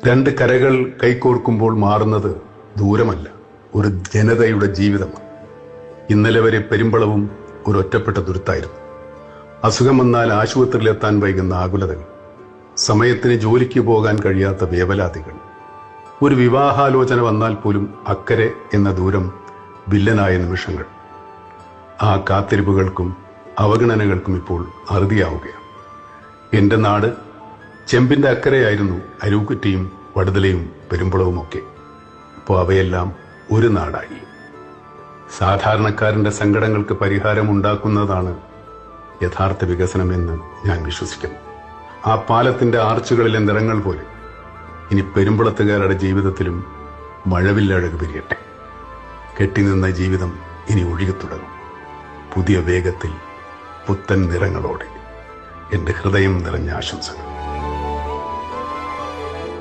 രണ്ട് കരകൾ കൈകോർക്കുമ്പോൾ മാറുന്നത് ദൂരമല്ല, ഒരു ജനതയുടെ ജീവിതമാണ്. ഇന്നലെ വരെ പെരുമ്പളവും ഒരു ഒറ്റപ്പെട്ട ദുരിതായിരുന്നു. അസുഖം വന്നാൽ ആശുപത്രിയിലെത്താൻ വൈകുന്ന ആകുലതകൾ, സമയത്തിന് ജോലിക്ക് പോകാൻ കഴിയാത്ത വേവലാതികൾ, ഒരു വിവാഹാലോചന വന്നാൽ പോലും അക്കരെ എന്ന ദൂരം വില്ലനായ നിമിഷങ്ങൾ. ആ കാത്തിരിപ്പുകൾക്കും അവഗണനകൾക്കും ഇപ്പോൾ അറുതിയാവുകയാണ്. എൻ്റെ നാട് ചെമ്പിൻ്റെ അക്കരെയായിരുന്നു അരൂക്കുറ്റിയും വടുതലയും പെരുമ്പളവുമൊക്കെ. ഇപ്പോൾ അവയെല്ലാം ഒരു നാടായി. സാധാരണക്കാരൻ്റെ സങ്കടങ്ങൾക്ക് പരിഹാരമുണ്ടാക്കുന്നതാണ് യഥാർത്ഥ വികസനമെന്ന് ഞാൻ വിശ്വസിക്കുന്നു. ആ പാലത്തിൻ്റെ ആർച്ചുകളിലെ നിറങ്ങൾ പോലെ ഇനി പെരുമ്പളത്തുകാരുടെ ജീവിതത്തിലും മഴവില്ലഴക് വിരിയട്ടെ. കെട്ടിനിന്ന ജീവിതം ഇനി ഒഴുകിത്തുടങ്ങും, പുതിയ വേഗത്തിൽ, പുത്തൻ നിറങ്ങളോടെ. എൻ്റെ ഹൃദയം നിറഞ്ഞ ആശംസകൾ.